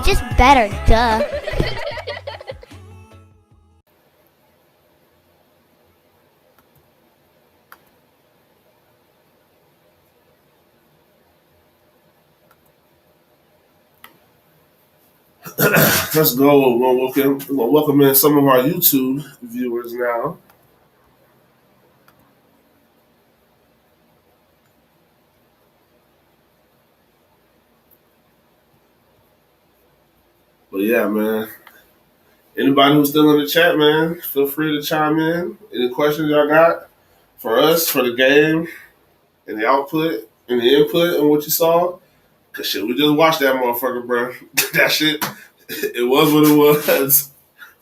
just better, duh. Let's go. We're gonna welcome in some of our YouTube viewers now. But yeah, man. Anybody who's still in the chat, man, feel free to chime in. Any questions y'all got for us, for the game, and the output, and the input, and what you saw? Cause shit, we just watched that motherfucker, bro. That shit, it was what it was.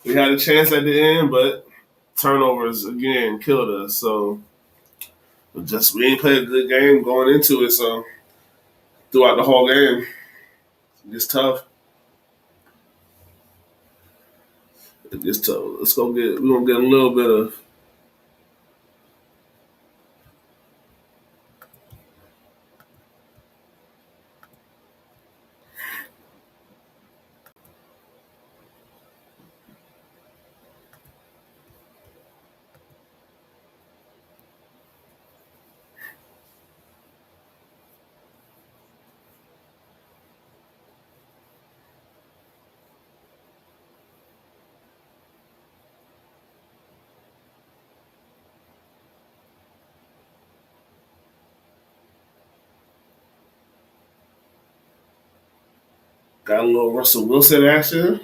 We had a chance at the end, but turnovers again killed us. So we ain't played a good game going into it. So throughout the whole game, it's tough. It's tough. Let's go get. We're gonna get a little bit of. Got a little Russell Wilson action.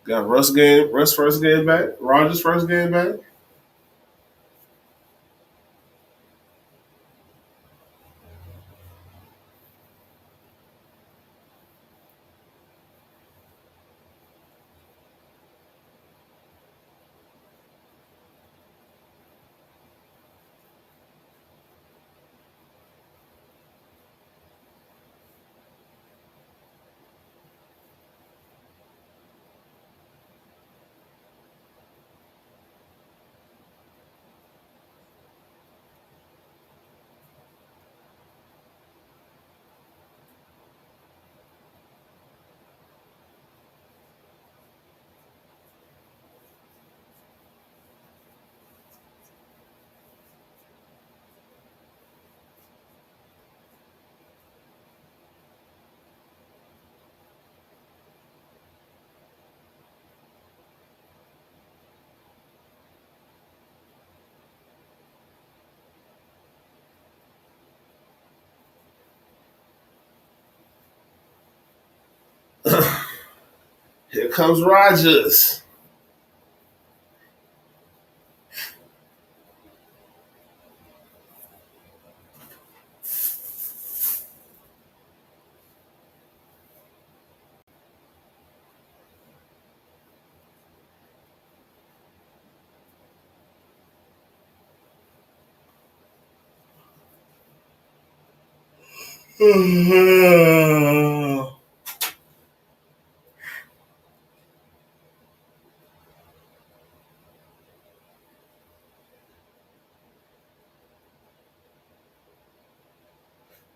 Got Russ first game back. Rogers first game back. Here comes Rogers.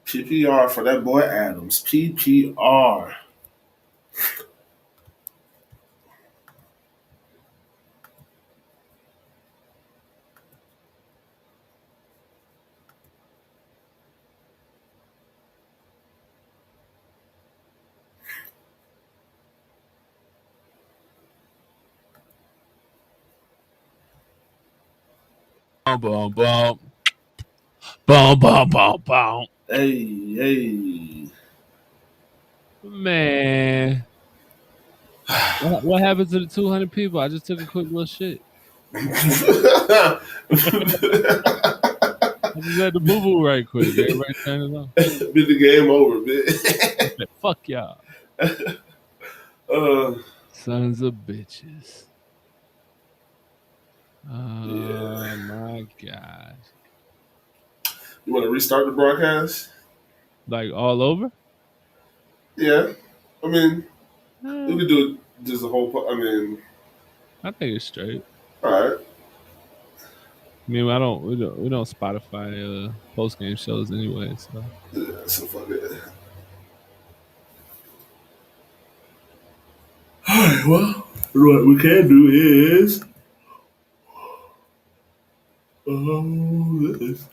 PPR for that boy Adams. PPR. Boom, boom. Boom, boom, boom, boom. Hey. Man. What happened to the 200 people? I just took a quick little shit. I just had to boo boo right quick. Everybody turn it on. Bit the game over, bitch. Fuck y'all. Sons of bitches. Oh my gosh. You want to restart the broadcast? Like all over? Yeah. I mean, we Eh, could do it just a whole. I think it's straight. All right. I mean, we don't Spotify post game shows anyway. So Yeah, so fuck it. All right. Well, what we can do is. This.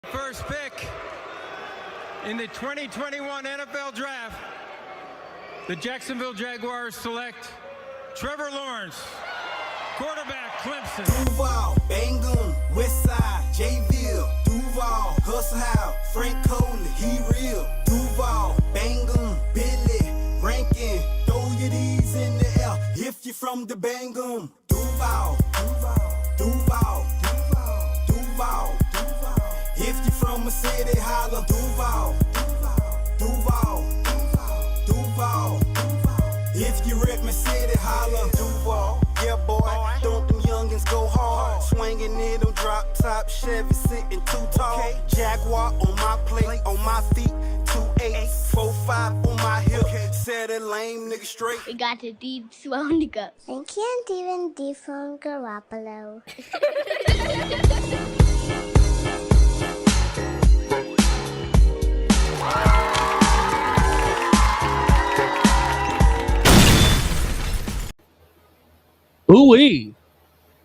First pick in the 2021 NFL Draft, the Jacksonville Jaguars select Trevor Lawrence, quarterback, Clemson. Duval, Bangum, Westside, Jayville, Duval, Hustle House, Frank Coley, he real. Duval, Bangum, Billy, Rankin, throw your D's in the air if you from the Bangum. Duval, Duval, Duval, Duval, Duval, Duval. If you from a city, holla Duval, Duval, Duval, Duval, Duval. If you rep my city, holla Duval. Yeah, boy, don't them youngins go hard. Swinging in them drop top Chevy, sitting too tall. Jaguar on my plate, on my feet, 2-8, 4-5 on my hip. Set a lame nigga straight. We got the deep swell to go. I can't even dethrone Garoppolo. ooh-wee.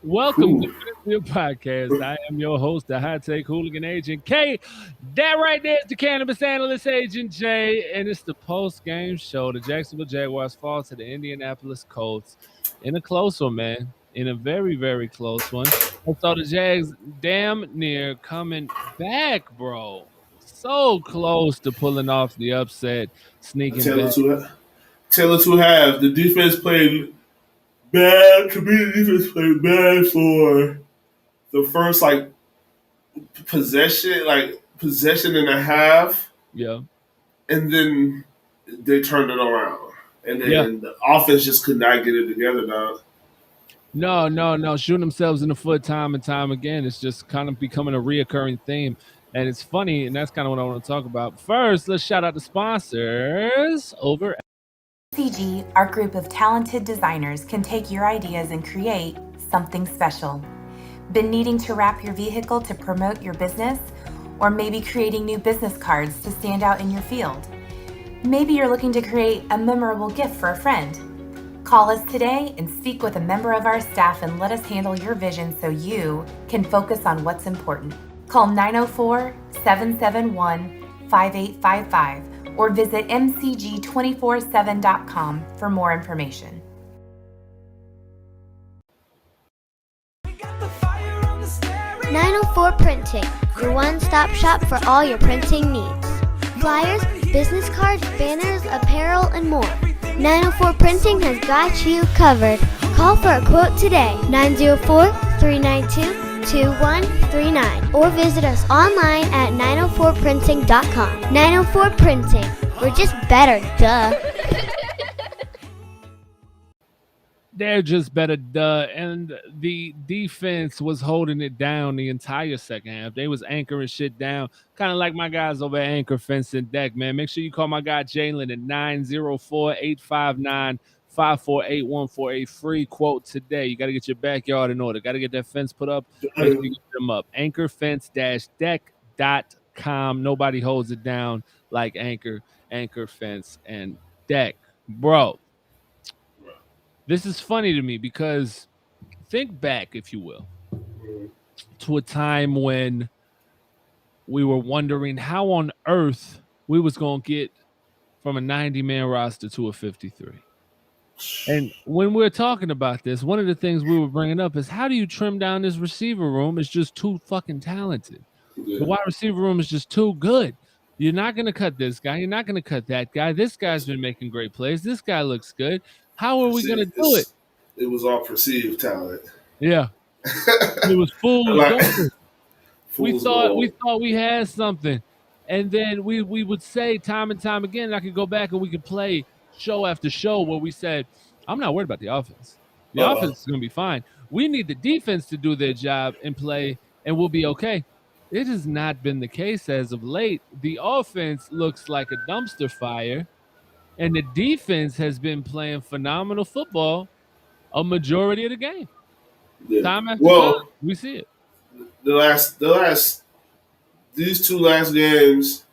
Welcome to the podcast. I am your host, the high take hooligan agent K. That right there is the cannabis analyst agent J, and it's the post game show. The Jacksonville Jaguars fall to the Indianapolis Colts in a close one, man. In a very, very close one. And so the Jags damn near coming back, bro. So close to pulling off the upset, sneaking back. Taylor two halves. The defense played bad. To me, the defense played bad for the first possession and a half. Yeah. And then they turned it around. And then the offense just could not get it together, dog. No. Shooting themselves in the foot time and time again. It's just kind of becoming a reoccurring theme. And it's funny, and that's kind of what I want to talk about. First, let's shout out the sponsors over at MCG, our group of talented designers, can take your ideas and create something special. Been needing to wrap your vehicle to promote your business? Or maybe creating new business cards to stand out in your field? Maybe you're looking to create a memorable gift for a friend. Call us today and speak with a member of our staff and let us handle your vision so you can focus on what's important. Call 904-771-5855 or visit mcg247.com for more information. 904 Printing, your one-stop shop for all your printing needs. Flyers, business cards, banners, apparel, and more. 904 Printing has got you covered. Call for a quote today, 904-392-2139, or visit us online at 904printing.com. 904 Printing, we're just better, duh. They're just better, duh. And the defense was holding it down the entire second half. They was anchoring shit down, kind of like my guys over at Anchor Fence and Deck, man. Make sure you call my guy Jalen at 904-859-5481 for a free quote today. You got to get your backyard in order. Got to get that fence put up. Make sure you get them up. Anchorfence-deck.com. Nobody holds it down like Anchor Fence and Deck. Bro. This is funny to me because think back, if you will, to a time when we were wondering how on earth we was going to get from a 90-man roster to a 53. And when we're talking about this, one of the things we were bringing up is how do you trim down this receiver room? It's just too fucking talented. Yeah. The wide receiver room is just too good. You're not going to cut this guy. You're not going to cut that guy. This guy's been making great plays. This guy looks good. How are we going to do it? It was all perceived talent. Yeah. It was fool's we thought we had something. And then we would say time and time again, and I could go back and we could play show after show where we said, I'm not worried about the offense. The offense is going to be fine. We need the defense to do their job and play, and we'll be okay. It has not been the case as of late. The offense looks like a dumpster fire, and the defense has been playing phenomenal football a majority of the game. Yeah. Time after time, Well, we see it. these two last games,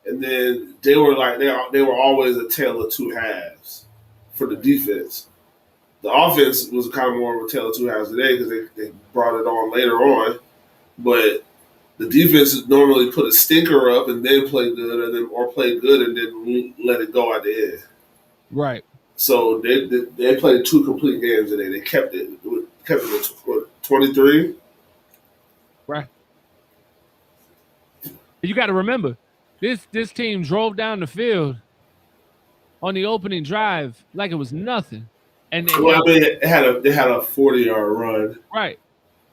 and then they were like they were always a tale of two halves for the defense. The offense was kind of more of a tale of two halves today because they brought it on later on, but the defense normally put a stinker up and then play good, or play good and then let it go at the end. Right. So they played two complete games today. They kept it at 23. Right. You got to remember, this team drove down the field on the opening drive like it was nothing, and they Well, I mean, they had a 40-yard run. right,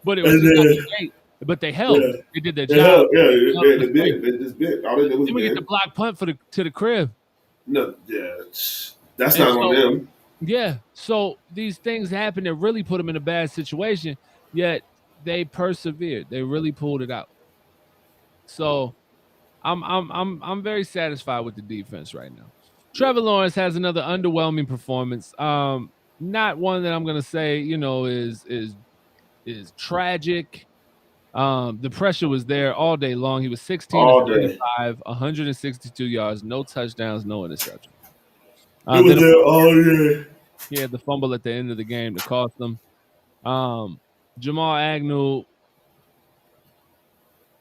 but it was just off the gate. But they held. Yeah. They did their They job. held, they just bit. All they did was Then we get the block punt to the crib. No, yeah, that's not on them. Yeah, so these things happen that really put them in a bad situation. Yet they persevered. They really pulled it out. So I'm very satisfied with the defense right now. Trevor Lawrence has another underwhelming performance. Not one that I'm gonna say is tragic. The pressure was there all day long. He was 16 of 35, 162 yards, no touchdowns, no interceptions. He was there all day. He had the fumble at the end of the game to cost them. Jamal Agnew,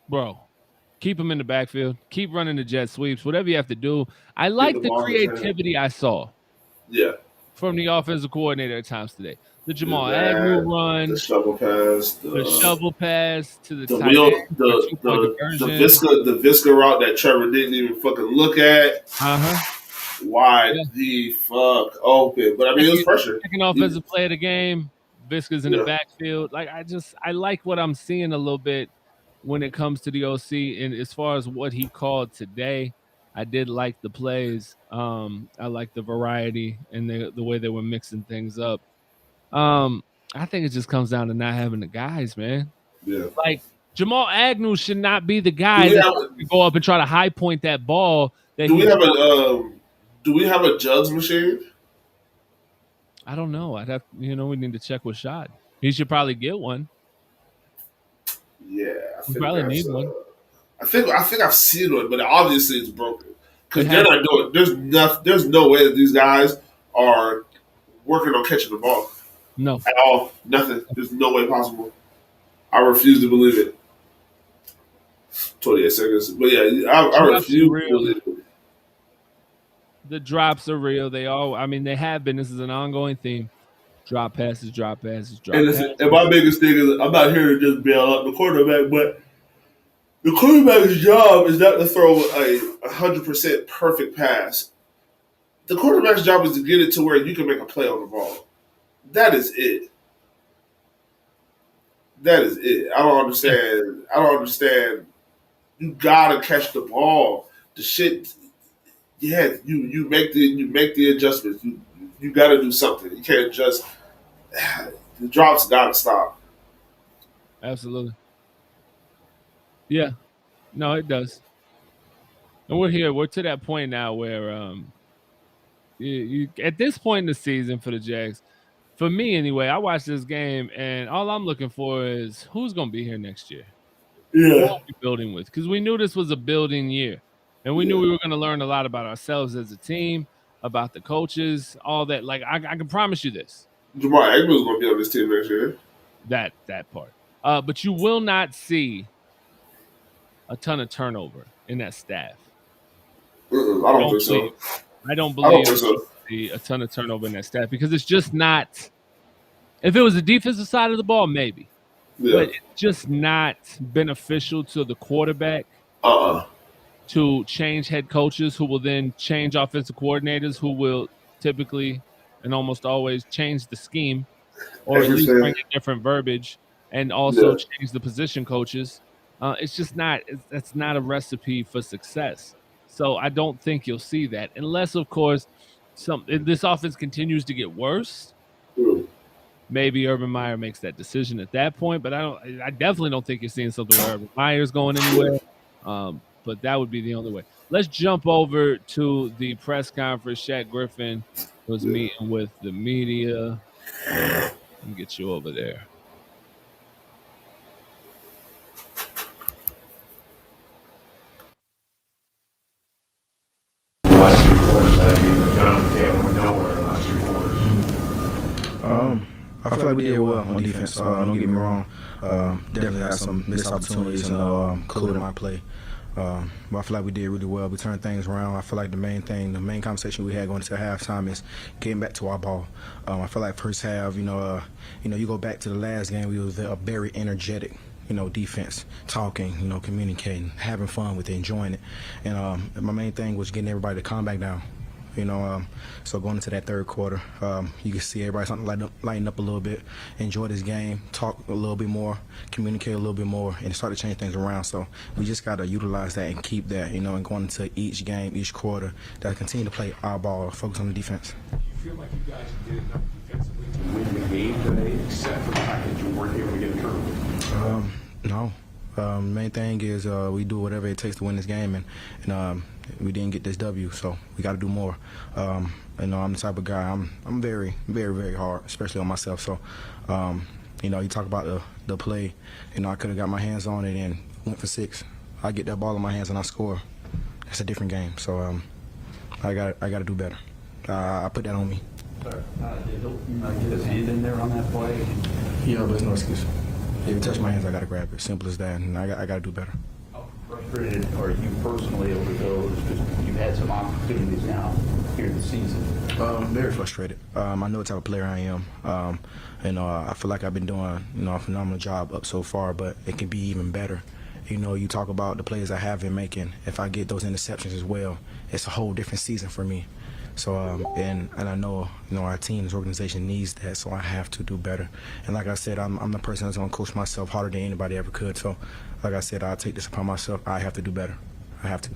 bro, keep him in the backfield. Keep running the jet sweeps. Whatever you have to do. I like the creativity I saw. Yeah. From the offensive coordinator at times today. The Jamal Agnew run, the shovel pass, to the tight end, the Visca route that Trevor didn't even fucking look at. Wide the fuck open, but I mean it was pressure. Second offensive play of the game. Visca's in the backfield. Like I like what I'm seeing a little bit when it comes to the OC, and as far as what he called today. I did like the plays. I like the variety and the way they were mixing things up. I think it just comes down to not having the guys, man. Yeah. Like Jamal Agnew should not be the guy that go up and try to high point that ball. Do we have a jugs machine? I don't know. we need to check with Shad. He should probably get one. Yeah, we probably need one. I think I've seen one, but obviously it's broken because they're not doing. There's no way that these guys are working on catching the ball. No, at all. Nothing. There's no way possible. I refuse to believe it. 28 seconds, but yeah, I refuse to believe it. The drops are real. They have been. This is an ongoing theme. Drop passes, drop passes, drop passes. And my biggest thing is I'm not here to just bail out the quarterback, but the quarterback's job is not to throw a 100% perfect pass. The quarterback's job is to get it to where you can make a play on the ball. That is it. I don't understand. You gotta catch the ball. The shit. Yeah, you make the adjustments. You gotta do something. You can't just the drops gotta stop. Absolutely. Yeah. No, it does. And we're here. We're to that point now where you at this point in the season for the Jags, for me anyway, I watched this game and all I'm looking for is who's going to be here next year. Yeah. What are we building with? Because we knew this was a building year. And we knew we were going to learn a lot about ourselves as a team, about the coaches, all that. Like, I can promise you this. Jamal Agnew's going to be on this team next year. That part. But you will not see a ton of turnover in that staff. I don't think so. I don't believe so. A ton of turnover in that staff because it's just not. If it was the defensive side of the ball, maybe. Yeah. But it's just not beneficial to the quarterback to change head coaches who will then change offensive coordinators who will typically and almost always change the scheme or at least bring in different verbiage and also change the position coaches. It's just not – that's not a recipe for success. So I don't think you'll see that unless, of course, this offense continues to get worse. maybe Urban Meyer makes that decision at that point. But I definitely don't think you're seeing something where Urban Meyer's going anywhere. But that would be the only way. Let's jump over to the press conference. Shaq Griffin was meeting with the media. Let me get you over there. I feel like we did well on defense. Don't get me wrong. Definitely had some missed opportunities and including my play. But I feel like we did really well. We turned things around. I feel like the main conversation we had going into halftime is getting back to our ball. I feel like first half, you go back to the last game, we was a very energetic, defense, talking, communicating, having fun with it, enjoying it. And my main thing was getting everybody to calm back down. So going into that third quarter, you can see everybody starting to lighten up a little bit, enjoy this game, talk a little bit more, communicate a little bit more, and start to change things around. So we just got to utilize that and keep that, and going into each game, each quarter, that continue to play our ball, focus on the defense. Do you feel like you guys did enough defensively to win the game today, except for the fact that you weren't able to get a turnover? No. Main thing is we do whatever it takes to win this game, and we didn't get this W, so we got to do more. I'm the type of guy, I'm very, very, very hard, especially on myself. So, you talk about the play, I could have got my hands on it and went for 6. I get that ball in my hands and I score. It's a different game, so I got to do better. I put that on me. Did Hilton get his hand in there on that play? There's no excuse. If it touch my hands, I got to grab it. Simple as that, and I got to do better. How frustrated are you personally over those? Because you've had some opportunities now here this season. Very frustrated. I know what type of player I am. I feel like I've been doing a phenomenal job up so far, but it can be even better. You talk about the plays I have been making. If I get those interceptions as well, it's a whole different season for me. So, and I know, our team, this organization needs that, so I have to do better. And like I said, I'm the person that's going to coach myself harder than anybody ever could. So, like I said, I'll take this upon myself. I have to do better. I have to.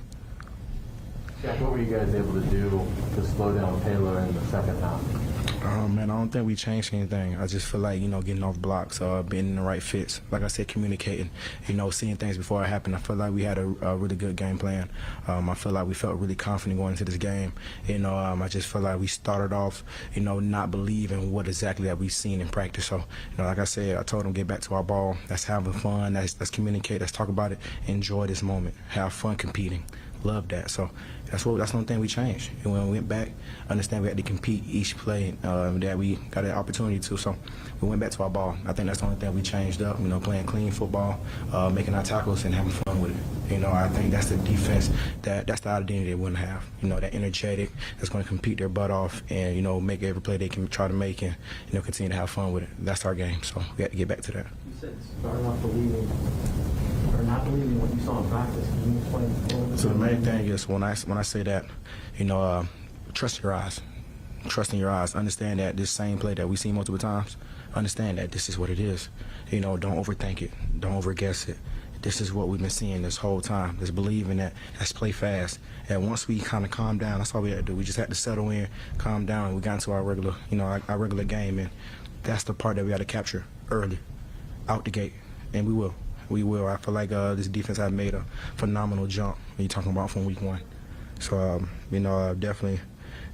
Jack, what were you guys able to do to slow down Taylor in the second half? Man, I don't think we changed anything. I just feel like, getting off blocks, being in the right fits. Like I said, communicating, seeing things before it happened. I feel like we had a really good game plan. I feel like we felt really confident going into this game. I just feel like we started off, not believing what exactly that we've seen in practice. So, like I said, I told them get back to our ball. Let's have fun. Let's communicate. Let's talk about it. Enjoy this moment. Have fun competing. Love that. So that's the only thing we changed. And when we went back, understand we had to compete each play that we got an opportunity to. So we went back to our ball. I think that's the only thing we changed up. Playing clean football, making our tackles and having fun with it. I think that's the defense that's the identity they wouldn't have. That energetic that's going to compete their butt off and make every play they can try to make and continue to have fun with it. That's our game. So we got to get back to that. You said starting off believing or not believing what you saw in practice. Can you explain a little bit? So the main thing is when I say that, trust your eyes. Trust in your eyes. Understand that this same play that we see multiple times, understand that this is what it is. Don't overthink it. Don't overguess it. This is what we've been seeing this whole time. Just believing that. Let's play fast. And once we kind of calm down, that's all we had to do. We just had to settle in, calm down, and we got into our regular, our regular game. And that's the part that we got to capture early, out the gate. And we will. We will. I feel like this defense has made a phenomenal jump when you're talking about from week 1. So, definitely,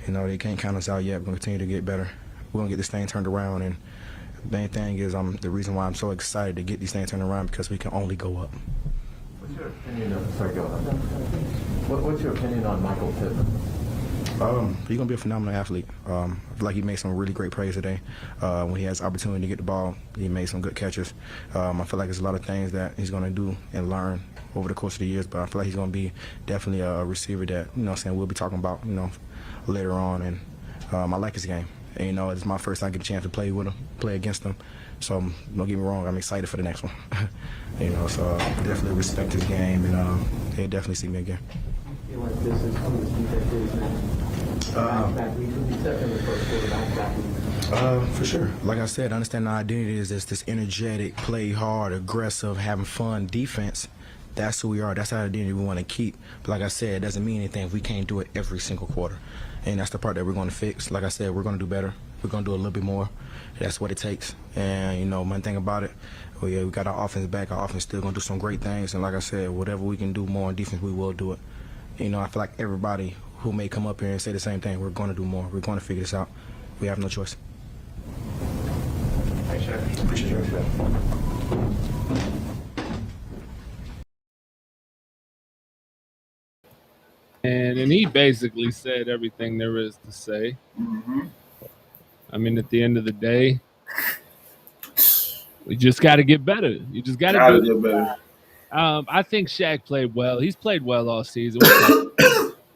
they can't count us out yet. We're going to continue to get better. We're going to get this thing turned around. And the main thing is the reason why I'm so excited to get these things turned around because we can only go up. What's your opinion on, what's your opinion on Michael Pittman? He's gonna be a phenomenal athlete. I feel like he made some really great plays today. When he has opportunity to get the ball, he made some good catches. I feel like there's a lot of things that he's gonna do and learn over the course of the years. But I feel like he's gonna be definitely a receiver that we'll be talking about later on. And I like his game. And, it's my first time I get a chance to play with him, play against him. So don't get me wrong, I'm excited for the next one. So definitely respect his game, and he'll definitely see me again. I feel like this is one of the defenses now. Back week, except in the first quarter, back week. For sure. Like I said, understand the identity is this energetic, play hard, aggressive, having fun defense. That's who we are. That's the identity we want to keep. But like I said, it doesn't mean anything if we can't do it every single quarter. And that's the part that we're going to fix. Like I said, we're going to do better. we're gonna do a little bit more. That's what it takes. And you know, one thing about it, we got our offense back. Our offense still gonna do some great things. And like I said, whatever we can do more on defense, we will do it. You know, I feel like everybody who may come up here and say the same thing, we're gonna do more. We're gonna figure this out. We have no choice. Thanks, Shaq. Appreciate it. And he basically said everything there is to say. Mm-hmm. I mean, at the end of the day, we just got to get better. You just got to get better. I think Shaq played well. He's played well all season.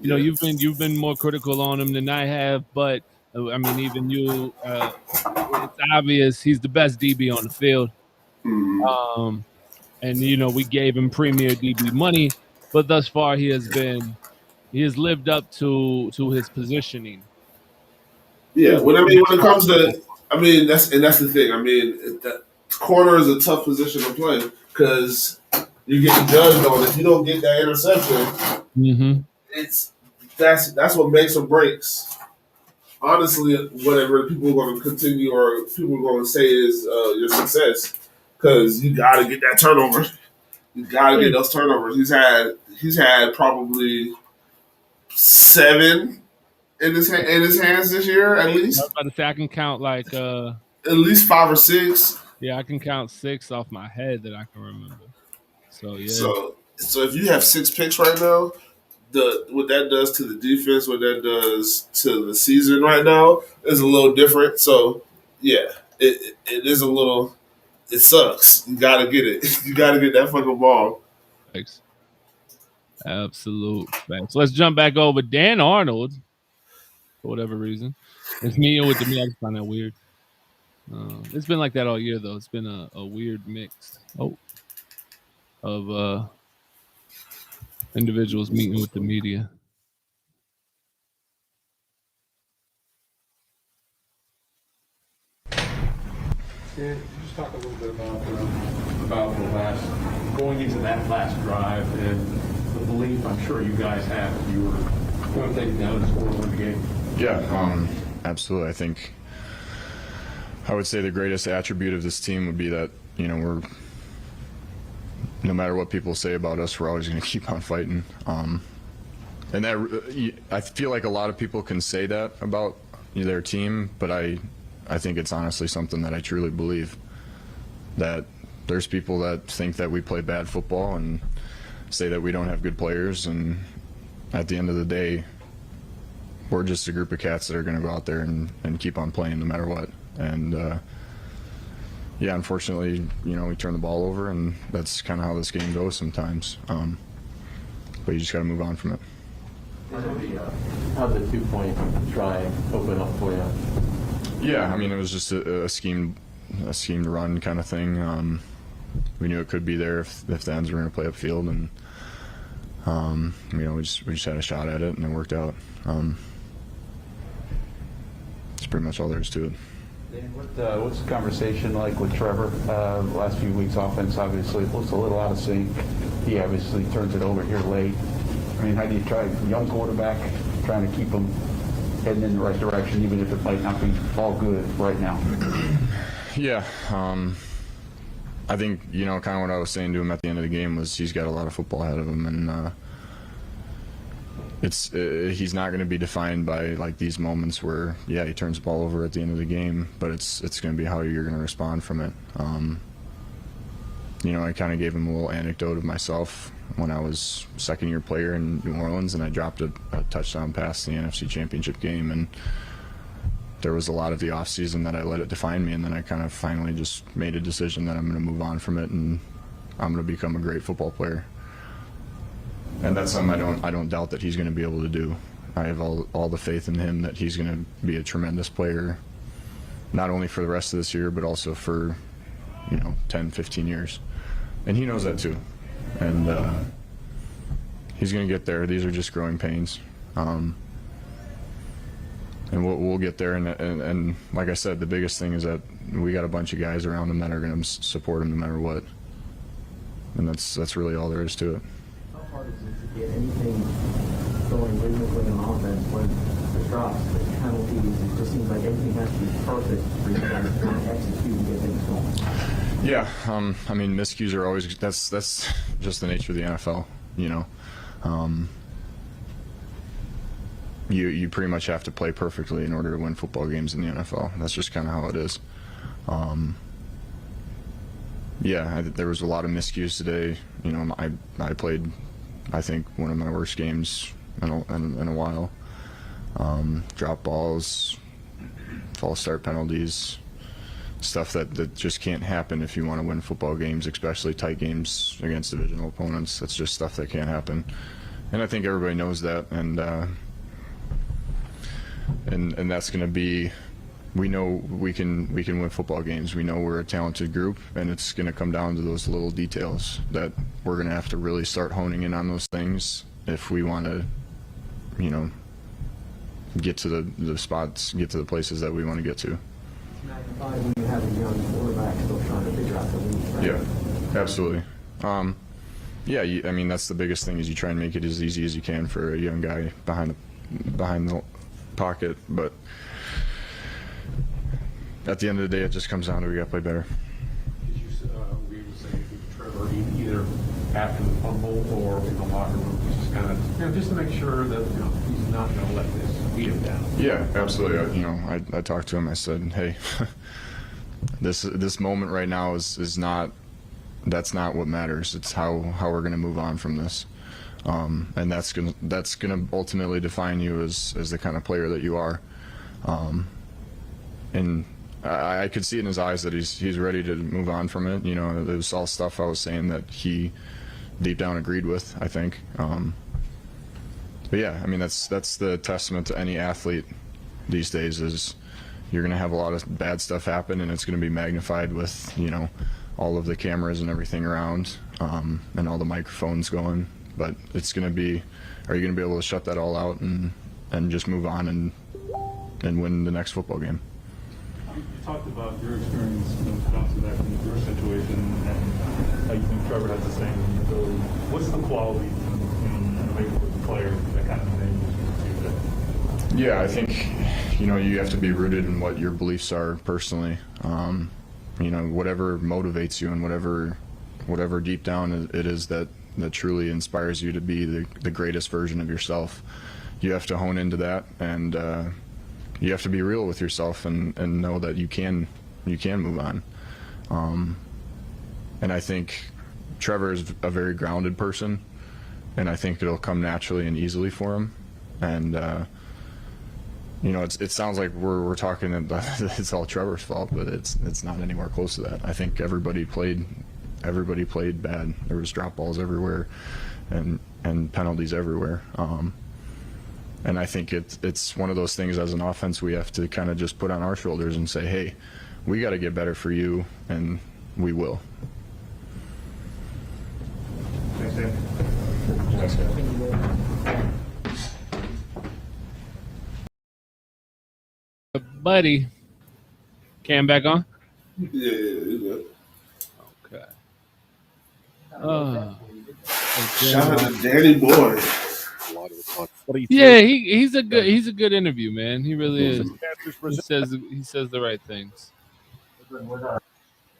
You know, you've been more critical on him than I have, but I mean, even you, it's obvious he's the best DB on the field. Mm-hmm. And you know, we gave him premier DB money, but thus far he has lived up to his positioning. Yeah, when it comes to, that's the thing. I mean, that corner is a tough position to play because you get judged on. If you don't get that interception, that's what makes or breaks. Honestly, whatever people are going to continue or people are going to say is your success, because you got to get that turnover. You got to get those turnovers. He's had probably 7 in his hands this year, at least. I was about to say I can count like at least 5 or 6. Yeah, I can count 6 off my head that I can remember. So yeah. So if you have 6 picks right now, what that does to the defense, what that does to the season right now is a little different. So yeah, it is a little. It sucks. You gotta get it. You gotta get that fucking ball. Thanks. Absolute facts. Let's jump back over Dan Arnold. For whatever reason, it's me with the me. I just find that weird. It's been like that all year, though. It's been a weird mix of individuals meeting with the media. Yeah, could you just talk a little bit about the last, going into that last drive and the belief I'm sure you guys have you were going to take it down and score to win the game? Yeah, absolutely. I think I would say the greatest attribute of this team would be that, you know, we're, no matter what people say about us, we're always going to keep on fighting. And that, I feel like a lot of people can say that about their team, but I think it's honestly something that I truly believe, that there's people that think that we play bad football and say that we don't have good players, and at the end of the day, we're just a group of cats that are going to go out there and keep on playing no matter what. And yeah, unfortunately, you know, we turn the ball over, and that's kind of how this game goes sometimes. But you just got to move on from it. How'd the 2-point try open up for you? Yeah, I mean, it was just a schemed run kind of thing. We knew it could be there if the ends were going to play upfield, and you know, we just had a shot at it, and it worked out. That's pretty much all there is to it. Dan, what's the conversation like with Trevor? The last few weeks, offense obviously looks a little out of sync. He obviously turns it over here late. I mean, how do you try, young quarterback, trying to keep him heading in the right direction, even if it might not be all good right now? Yeah, I think, you know, kind of what I was saying to him at the end of the game was he's got a lot of football ahead of him, and he's not going to be defined by like these moments where, yeah, he turns the ball over at the end of the game, but it's going to be how you're going to respond from it. You know, I kind of gave him a little anecdote of myself when I was second-year player in New Orleans, and I dropped a touchdown pass in the NFC Championship game, and there was a lot of the offseason that I let it define me, and then I kind of finally just made a decision that I'm going to move on from it, and I'm going to become a great football player. And that's something I don't doubt that he's going to be able to do. I have all the faith in him that he's going to be a tremendous player, not only for the rest of this year, but also for, you know, 10, 15 years. And he knows that too. And he's going to get there. These are just growing pains. And we'll get there. And like I said, the biggest thing is that we got a bunch of guys around him that are going to support him no matter what. And that's really all there is to it. How hard is it to get anything going rhythmically on offense when the drops, the penalties, it just seems like everything has to be perfect for you guys to kind of execute and get things going. Yeah, I mean, miscues are always, that's just the nature of the NFL, you know. You pretty much have to play perfectly in order to win football games in the NFL. That's just kind of how it is. Yeah, there was a lot of miscues today. You know, I played, I think, one of my worst games in a while. Drop balls, false start penalties, stuff that just can't happen if you want to win football games, especially tight games against divisional opponents. That's just stuff that can't happen. And I think everybody knows that, and that's going to be, we know we can win football games. We know we're a talented group, and it's going to come down to those little details that we're going to have to really start honing in on those things if we want to, you know, get to the spots, get to the places that we want to get to. When you have a young quarterback still trying to figure out the lead, right? Yeah, absolutely. Yeah, I mean, that's the biggest thing is you try and make it as easy as you can for a young guy behind the pocket, but at the end of the day, it just comes down to we got to play better. Did you were you saying to Trevor either after the fumble or in the locker room, just kind of, you know, just to make sure that, you know, he's not going to let this beat him down? Yeah, absolutely. I talked to him. I said, hey, this moment right now is not, that's not what matters. It's how we're going to move on from this. And that's gonna ultimately define you as the kind of player that you are. And I could see in his eyes that he's ready to move on from it. You know, it was all stuff I was saying that he deep down agreed with, I think. But yeah, I mean, that's the testament to any athlete these days is you're gonna have a lot of bad stuff happen, and it's gonna be magnified with, you know, all of the cameras and everything around, and all the microphones going. But it's going to be, are you going to be able to shut that all out and just move on and win the next football game? You talked about your experience, you know, bouncing back from your situation, and how you think Trevor has the same ability. What's the quality in maybe with the player that kind of thing? Yeah, I think, you know, you have to be rooted in what your beliefs are personally. You know, whatever motivates you and whatever deep down it is that truly inspires you to be the greatest version of yourself. You have to hone into that, and you have to be real with yourself and know that you can move on. And I think Trevor is a very grounded person, and I think it'll come naturally and easily for him. And you know, it sounds like we're talking that it's all Trevor's fault, but it's not anywhere close to that. I think everybody played bad. There was drop balls everywhere and penalties everywhere. And I think it's one of those things as an offense we have to kind of just put on our shoulders and say, hey, we got to get better for you, and we will. Thanks, Dan. Thanks, guys. Buddy, Cam back on? Yeah, good. Okay. Shout out to Danny Boy. Yeah, he's a good interview, man. He really is. He says the right things.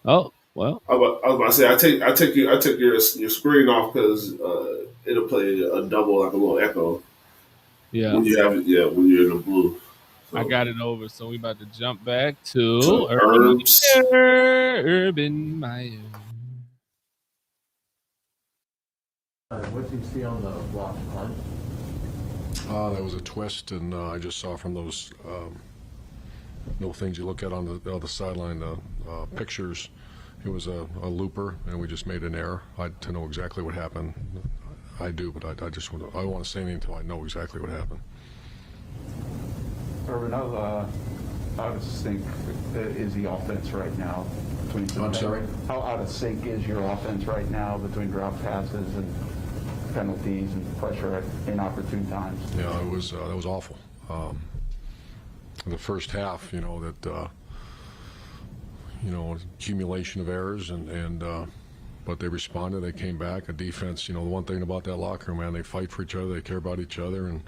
Oh well. I was about to say I take your screen off because it'll play a double, like a little echo. Yeah. When you have it, yeah, when you're in the blue. So. I got it over, so we about to jump back to Urban Meyer. What did you see on the block punt? That was a twist, and I just saw from those little things you look at on the sideline, pictures, it was a looper, and we just made an error. To know exactly what happened, I do, but I just want to say anything until I know exactly what happened. Urban, how out of sync is the offense right now? I'm sorry? How out of sync is your offense right now between drop passes and penalties and pressure at inopportune times? Yeah, that was awful. The first half, accumulation of errors, and but they responded. They came back. A defense, the one thing about that locker room, man, they fight for each other. They care about each other. And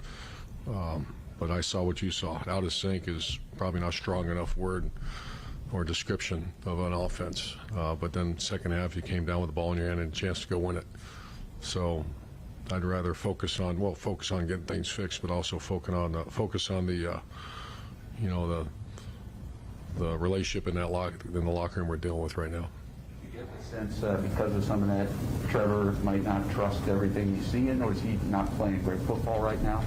but I saw what you saw. Out of sync is probably not strong enough word or description of an offense. But then second half, you came down with the ball in your hand and a chance to go win it. So I'd rather focus on getting things fixed, but also focus on the relationship in the locker room we're dealing with right now. You get the sense because of some of that, Trevor might not trust everything he's seeing, or is he not playing great football right now?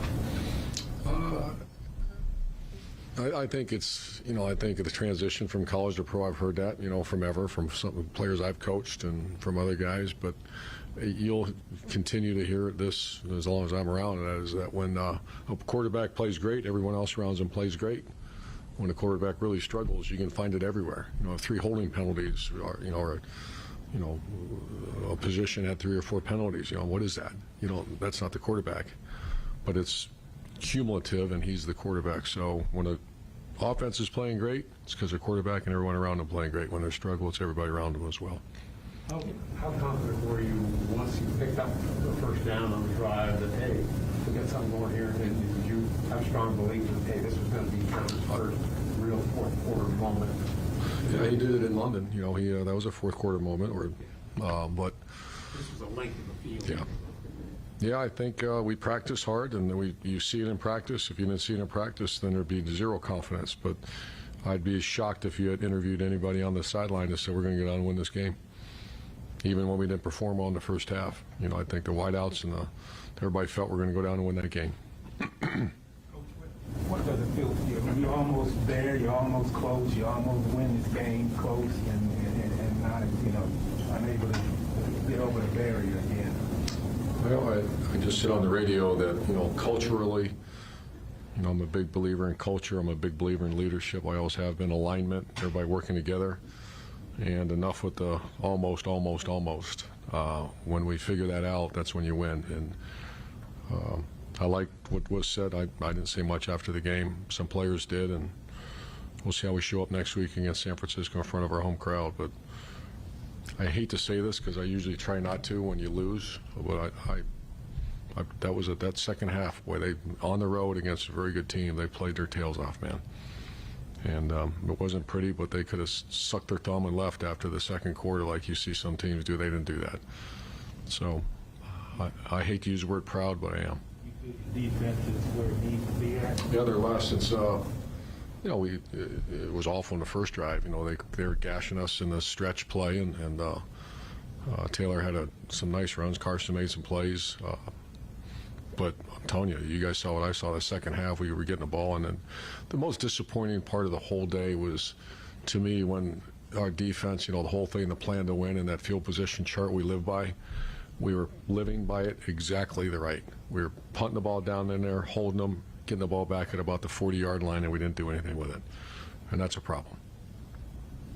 I think it's, I think the transition from college to pro, I've heard that, from some players I've coached and from other guys, but you'll continue to hear this as long as I'm around, and that is that when a quarterback plays great, everyone else around him plays great. When a quarterback really struggles, you can find it everywhere. 3 holding penalties, or a position had 3 or 4 penalties. What is that? That's not the quarterback, but it's cumulative, and he's the quarterback. So when a offense is playing great, it's because their quarterback and everyone around them playing great. When they struggle, it's everybody around them as well. How confident were you once you picked up the first down on the drive that, hey, we got something going here? And did you have strong belief that, hey, this was going to be Trevor's first real fourth quarter moment? Yeah, he did it in London. That was a fourth quarter moment. But this was a length of the field. Yeah, I think we practice hard, and you see it in practice. If you didn't see it in practice, then there'd be zero confidence. But I'd be shocked if you had interviewed anybody on the sideline that said we're going to get on and win this game, even when we didn't perform well in the first half. I think the wideouts and everybody felt we're going to go down and win that game. What does it feel to you? I mean, you're almost there, you're almost close, you almost win this game close, and not, unable to get over the barrier again. Well, I just said on the radio that, culturally, I'm a big believer in culture. I'm a big believer in leadership. I always have been. Alignment, everybody working together, and enough with the almost. When we figure that out, that's when you win. And I like what was said. I didn't say much after the game. Some players did, and we'll see how we show up next week against San Francisco in front of our home crowd. But I hate to say this because I usually try not to when you lose, but that was that second half, boy, they on the road against a very good team, they played their tails off, man. And it wasn't pretty, but they could have sucked their thumb and left after the second quarter like you see some teams do. They didn't do that. So I hate to use the word proud, but I am. Defense is where it needs to be at. The other lessons, it was awful in the first drive. They were gashing us in the stretch play, and Taylor had some nice runs. Carson made some plays. But I'm telling you guys saw what I saw the second half. We were getting the ball, and then the most disappointing part of the whole day was, to me, when our defense, the whole thing, the plan to win, and that field position chart we live by, we were living by it exactly the right. We were punting the ball down in there, holding them, getting the ball back at about the 40-yard line, and we didn't do anything with it. And that's a problem.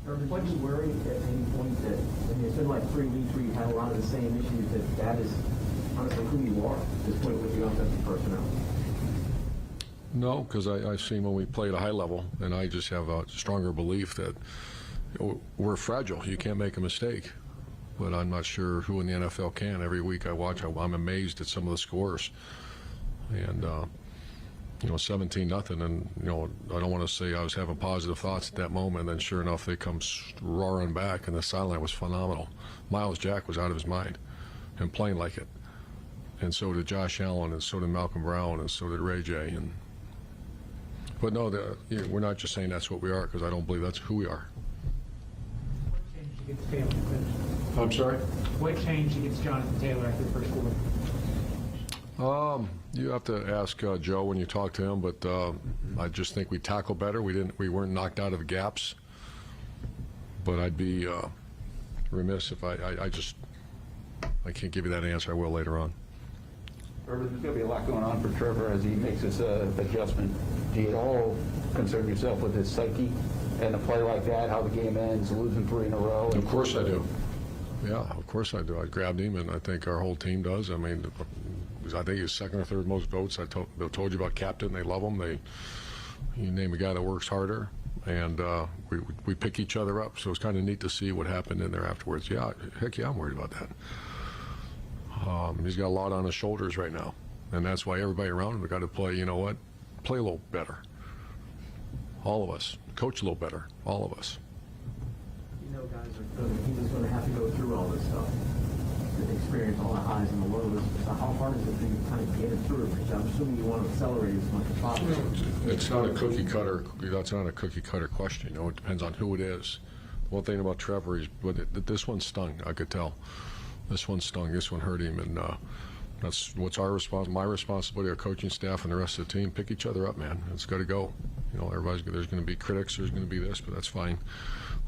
What do you worry at any point that, it's been like 3 weeks where you've had a lot of the same issues, that is honestly who you are at this point with the offensive personnel? No, because I've seen when we play at a high level, and I just have a stronger belief that we're fragile. You can't make a mistake. But I'm not sure who in the NFL can. Every week I watch, I'm amazed at some of the scores. And, 17-0, and, I don't want to say I was having positive thoughts at that moment, and then sure enough, they come roaring back, and the sideline was phenomenal. Miles Jack was out of his mind and playing like it. And so did Josh Allen, and so did Malcolm Brown, and so did Ray J. But no, we're not just saying that's what we are, because I don't believe that's who we are. I'm sorry? What changed against Jonathan Taylor after the first quarter? You have to ask Joe when you talk to him, but I just think we tackled better. We weren't knocked out of gaps. But I'd be remiss if I can't give you that answer. I will later on. There's going to be a lot going on for Trevor as he makes this adjustment. Do you at all concern yourself with his psyche and a play like that, how the game ends, losing 3 in a row? Of course I do. Yeah, of course I do. I grabbed him, and I think our whole team does. I mean, I think he's second or third most votes. I told you about captain. They love him. You name a guy that works harder. and we pick each other up. So it's kind of neat to see what happened in there afterwards. Yeah, heck yeah, I'm worried about that. He's got a lot on his shoulders right now, and that's why everybody around him has got to play. You know what? Play a little better. All of us. Coach a little better. All of us. You know, guys he was going to have to go through all this stuff, to experience all the highs and the lows. So how hard is it for you to kind of get it through it? Because I'm assuming you want to accelerate as much as possible. It's not a cookie cutter. That's not a cookie cutter question. You know, it depends on who it is. One thing about Trevor is, this one stung. I could tell. This one stung. This one hurt him, and that's what's our my responsibility, our coaching staff, and the rest of the team. Pick each other up, man. It's got to go. You know, there's going to be critics. There's going to be this, but that's fine.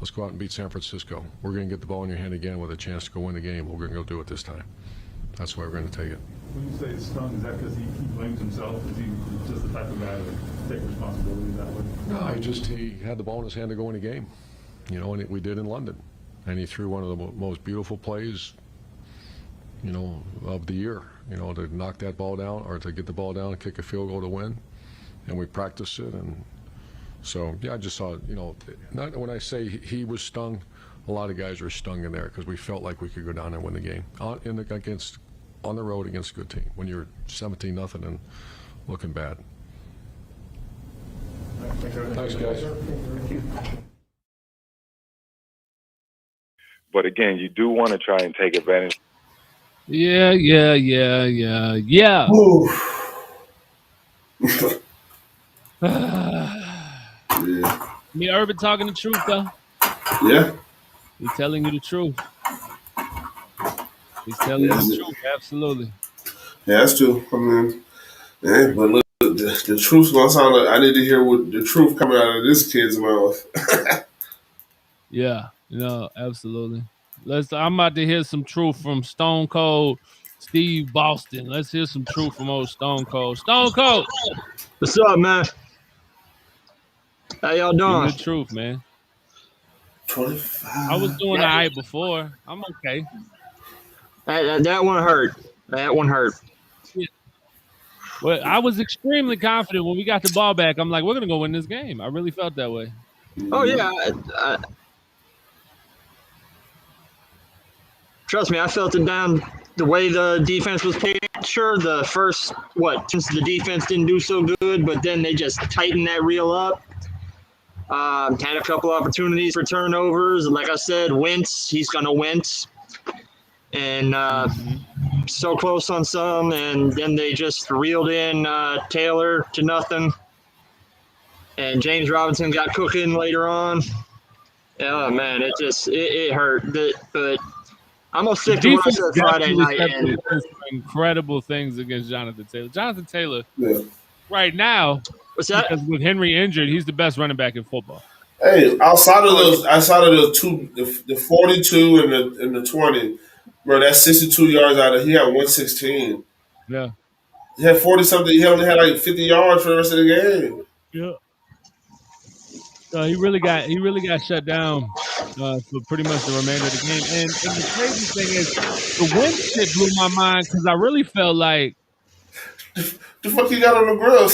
Let's go out and beat San Francisco. We're going to get the ball in your hand again with a chance to go win the game. We're going to go do it this time. That's why we're going to take it. When you say it's stung, is that because he blames himself? Is he just the type of guy to take responsibility that way? No, he had the ball in his hand to go in the game. You know, and we did in London. And he threw one of the most beautiful plays, you know, of the year. You know, to knock that ball down or to get the ball down and kick a field goal to win. And we practiced it, and so yeah, I just saw, you know, not when I say he was stung, a lot of guys were stung in there because we felt like we could go down and win the game on the road against a good team when you're 17-0 and looking bad. Thanks, guys. But again, you do want to try and take advantage. Yeah. Me, Urban talking the truth, though. Yeah. He's telling you the truth. He's telling you the truth, absolutely. Yeah, that's true. I mean, yeah, but look, the truth's gonna sound like I need to hear what the truth coming out of this kid's mouth. Yeah, no, absolutely. I'm about to hear some truth from Stone Cold Steve Boston. Let's hear some truth from old Stone Cold. Stone Cold! What's up, man? How y'all doing? Give me the truth, man. 25. I was doing all right before. I'm okay. That one hurt. That one hurt. Yeah. Well, I was extremely confident when we got the ball back. I'm like, we're going to go win this game. I really felt that way. Oh, yeah. Trust me, I felt it down the way the defense was playing. Sure, the first, since the defense didn't do so good, but then they just tightened that reel up. Had a couple opportunities for turnovers. Like I said, he's going to wince. And so close on some, and then they just reeled in Taylor to nothing. And James Robinson got cooking later on. Oh, man, it hurt. But I'm going to stick to what I said Friday night. And incredible things against Jonathan Taylor. Jonathan Taylor, yeah. Right now, what's that? Because with Henry injured, he's the best running back in football. Hey, outside of the two, the 42 and the 20, bro, that's 62 yards out of. He had 116. Yeah. He had 40 something. He only had like 50 yards for the rest of the game. Yeah. He really got shut down for pretty much the remainder of the game. And the crazy thing is, the win shit blew my mind because I really felt like the fuck you got on the grill?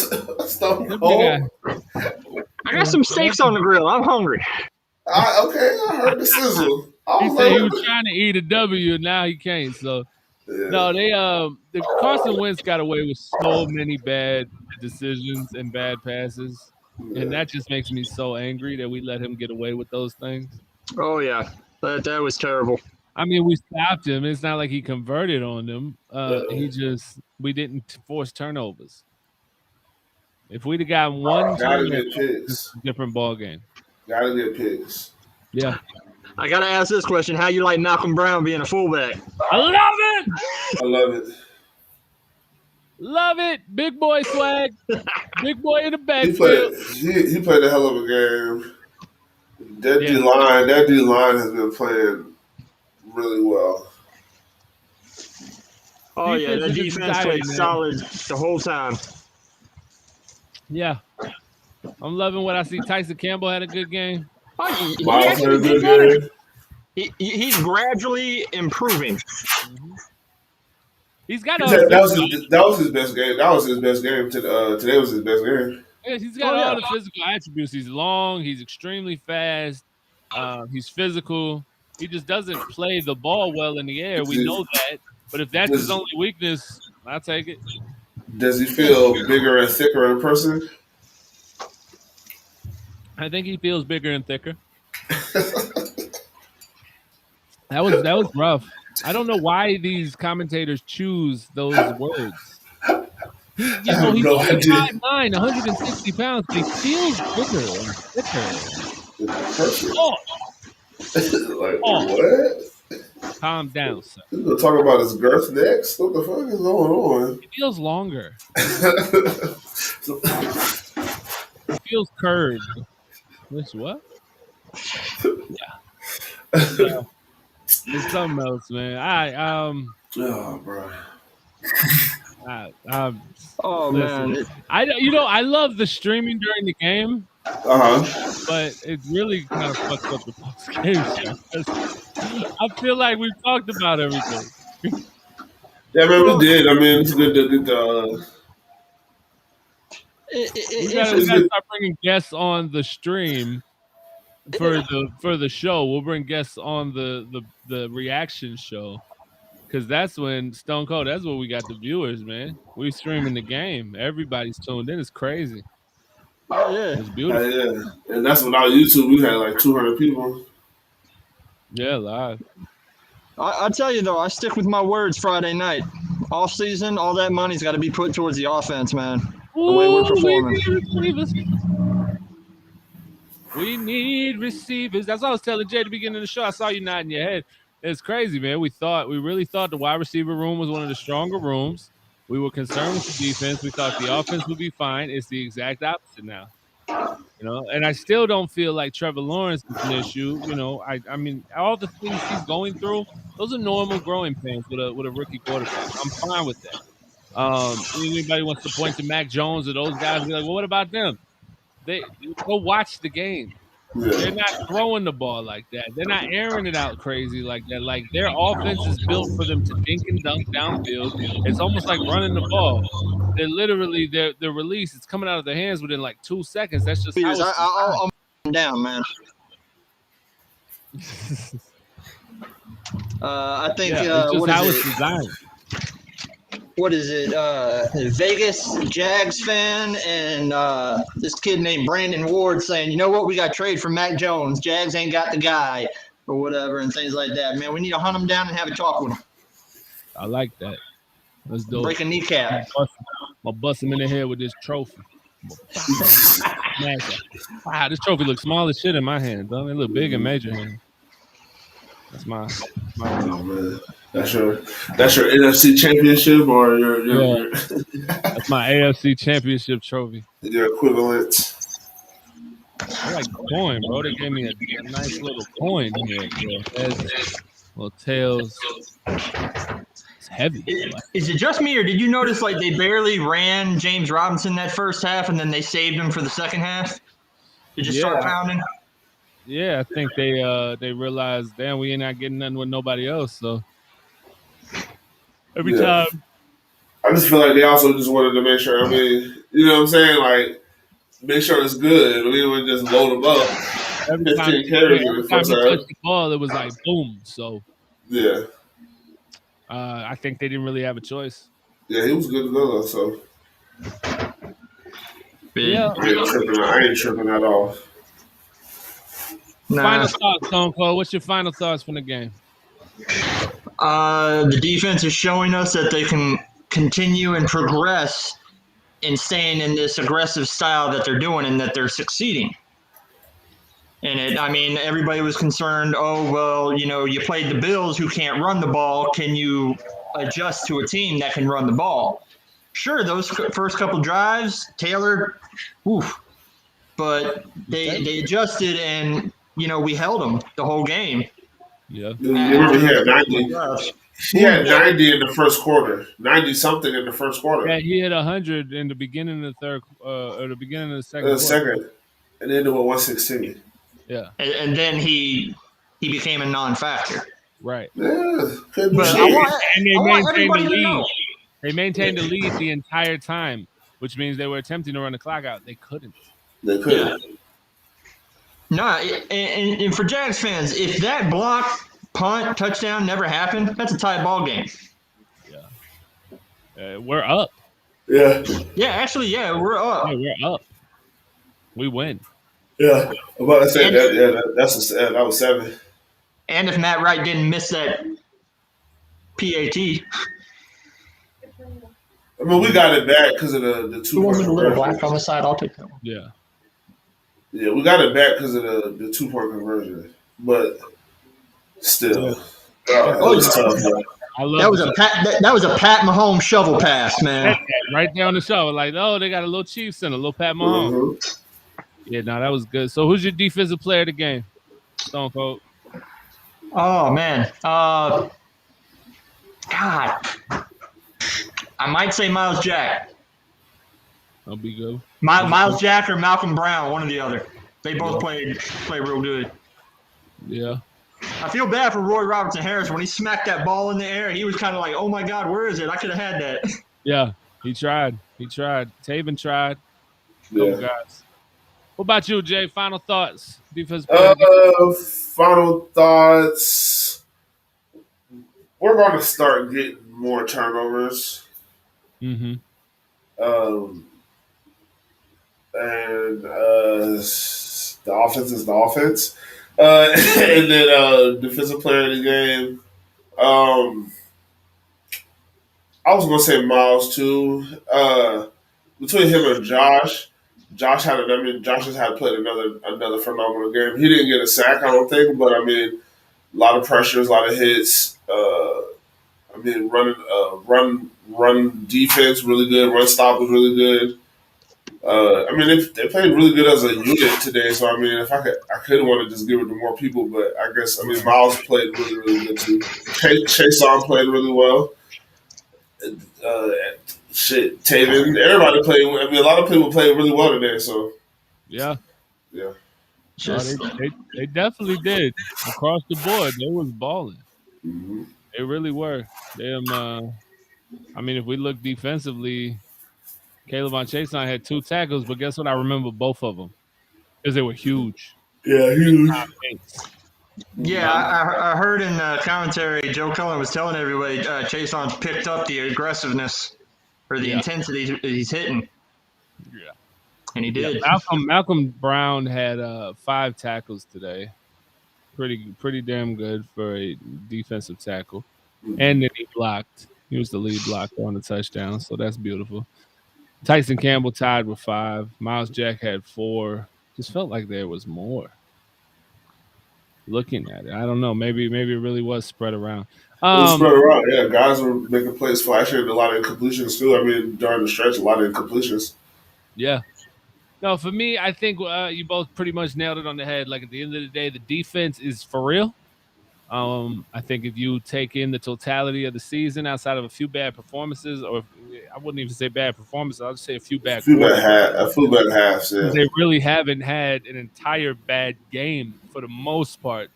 Stone Cold. I got some steaks on the grill. I'm hungry. Okay, I heard the sizzle. He said he was trying to eat a W, and now he can't. So, yeah. No, the Carson Wentz got away with so many bad decisions and bad passes, and that just makes me so angry that we let him get away with those things. Oh yeah, that was terrible. I mean, we stopped him. It's not like he converted on them. We didn't force turnovers. If we'd have gotten one turnover, it's a different ball game. Gotta get picks. Yeah. I gotta ask this question: how you like Malcolm Brown being a fullback? I love it. I love it. Love it. Big boy swag. Big boy in the backfield. He played a hell of a game. That D-line has been playing really well. Oh, yeah, that defense played solid the whole time. Yeah. I'm loving what I see. Tyson Campbell had a good game. Oh, he's gradually improving. Mm-hmm. He's got that was his best game. That was his best game. Today was his best game. Yeah, he's got all the physical attributes. He's long. He's extremely fast. He's physical. He just doesn't play the ball well in the air. We know that. But if that's his only weakness, I'll take it. Does he feel bigger and thicker in person? I think he feels bigger and thicker. That was rough. I don't know why these commentators choose those words. He's I have no idea. 5'9", 160 pounds, but he feels bigger and thicker. Oh. Like, what? Calm down, sir. We're going to talk about his girth next? What the fuck is going on? He feels longer. He feels curved. Which what? Yeah. It's something else, man. Oh, bro. Man. I love the streaming during the game. But it really kind of fucks up the post game show. I feel like we've talked about everything. Yeah, man, we did. I mean, it's good to we gotta start bringing guests on the stream for the show. We'll bring guests on the reaction show. Because that's when Stone Cold, that's when we got the viewers, man. We streaming the game. Everybody's tuned in. It's crazy. Oh, yeah. It's beautiful. Yeah. And that's without YouTube. We had like 200 people. Yeah, live. I tell you, though, I stick with my words Friday night. Off season, all that money's got to be put towards the offense, man. The way we're performing. We need receivers. That's what I was telling Jay at the beginning of the show. I saw you nodding your head. It's crazy, man. We really thought the wide receiver room was one of the stronger rooms. We were concerned with the defense. We thought the offense would be fine. It's the exact opposite now. And I still don't feel like Trevor Lawrence is an issue. I mean, all the things he's going through, those are normal growing pains with a rookie quarterback. I'm fine with that. Anybody wants to point to Mac Jones or those guys and be like, well, what about them? They go watch the game. Yeah. They're not throwing the ball like that. They're not airing it out crazy like that. Like, their offense is built for them to dink and dunk downfield. It's almost like running the ball. They're literally their release. It's coming out of their hands within like 2 seconds. That's just how I'm down, man. I think it's just what how is it's it? designed. What is it? Vegas Jags fan and this kid named Brandon Ward saying, you know what, we got to trade for Mac Jones. Jags ain't got the guy or whatever and things like that. Man, we need to hunt him down and have a talk with him. I like that. Let's do it. Break a kneecap. I'll bust him in the head with this trophy. Wow, this trophy looks small as shit in my hand. Don't it look big in Major hand? That's my oh, man. That's your NFC championship or your That's my AFC championship trophy. Your equivalent. I like the coin, bro. They gave me a nice little coin here. Little tails. It's heavy. Is it just me, or did you notice like they barely ran James Robinson that first half, and then they saved him for the second half? They just start pounding. Yeah, I think they realized, damn, we ain't not getting nothing with nobody else. So every time. I just feel like they also just wanted to make sure. I mean, you know what I'm saying? Like, make sure it's good. We would just load them up. Every time he touched the ball, it was like boom. So yeah, I think they didn't really have a choice. Yeah, he was good to go though. So yeah, I ain't tripping at all. Final thoughts, Stone Cold. What's your final thoughts from the game? The defense is showing us that they can continue and progress in staying in this aggressive style that they're doing and that they're succeeding. And everybody was concerned, oh, well, you played the Bills who can't run the ball. Can you adjust to a team that can run the ball? Sure, those first couple drives, Taylor, oof. But they adjusted and, we held them the whole game. Yeah. He had 90. He had 90 in the first quarter. 90-something in the first quarter. Yeah, he hit 100 in the beginning of the third or the beginning of the second quarter. And then it was 116. Yeah. And then he became a non-factor. Right. Yeah. And they maintained the lead. They maintained the lead the entire time. which means they were attempting to run the clock out. They couldn't. They couldn't. Nah, and for Jags fans, if that block, punt, touchdown never happened, that's a tie ball game. Yeah. We're up. Yeah. Yeah, actually, we're up. Yeah, we're up. We win. Yeah. I'm about to say that. Yeah, that was 7. And if Matt Wright didn't miss that PAT. I mean, we got it back because of the 2 Who wants point a little conversion. black on the side? I'll take that one. Yeah. Yeah, we got it back because of the 2 point conversion. But still, it was tough. Bro. That was a Pat Mahomes shovel pass, man. Right there on the show. Like, oh, they got a little Chiefs and a little Pat Mahomes. Mm-hmm. Yeah, no, that was good. So who's your defensive player of the game? Stone Cold. Oh, man. God. I might say Miles Jack. That'll be good. Miles Jack or Malcolm Brown, one or the other. They both play real good. Yeah. I feel bad for Roy Robertson Harris. When he smacked that ball in the air, he was kind of like, oh, my God, where is it? I could have had that. Yeah, he tried. Taven tried. Yeah. Guys. What about you, Jay? Final thoughts? Defense. Final thoughts. We're going to start getting more turnovers. Mm-hmm. And the offense is the offense. And then defensive player of the game. I was going to say Miles, too. Between him and Josh has had played another phenomenal game. He didn't get a sack, I don't think, but I mean, a lot of pressures, a lot of hits. Run defense really good. Run stop was really good. They played really good as a unit today. So I mean, if I could want to just give it to more people, but I guess Miles played really, really good too. Chase played really well. Taven, everybody played. I mean, a lot of people played really well today. So yeah. No, they definitely did across the board. They was balling. Mm-hmm. They really were. If we look defensively, Caleb Chason had 2 tackles, but guess what? I remember both of them because they were huge. Yeah, huge. Yeah, I heard in commentary, Joe Cullen was telling everybody Chason's picked up the aggressiveness or the intensity he's hitting. Yeah. And he did. Yeah, Malcolm Brown had 5 tackles today. Pretty damn good for a defensive tackle. And then he blocked. He was the lead blocker on the touchdown, so that's beautiful. Tyson Campbell tied with 5. Miles Jack had 4. Just felt like there was more. Looking at it, I don't know. Maybe it really was spread around. It was spread around. Yeah, guys were making plays flashing and a lot of incompletions too. I mean, during the stretch, a lot of incompletions. Yeah. No, for me, I think you both pretty much nailed it on the head. Like at the end of the day, the defense is for real. I think if you take in the totality of the season, outside of a few bad performances, or I wouldn't even say bad performances, I'll just say a few bad halves. Yeah. They really haven't had an entire bad game for the most part.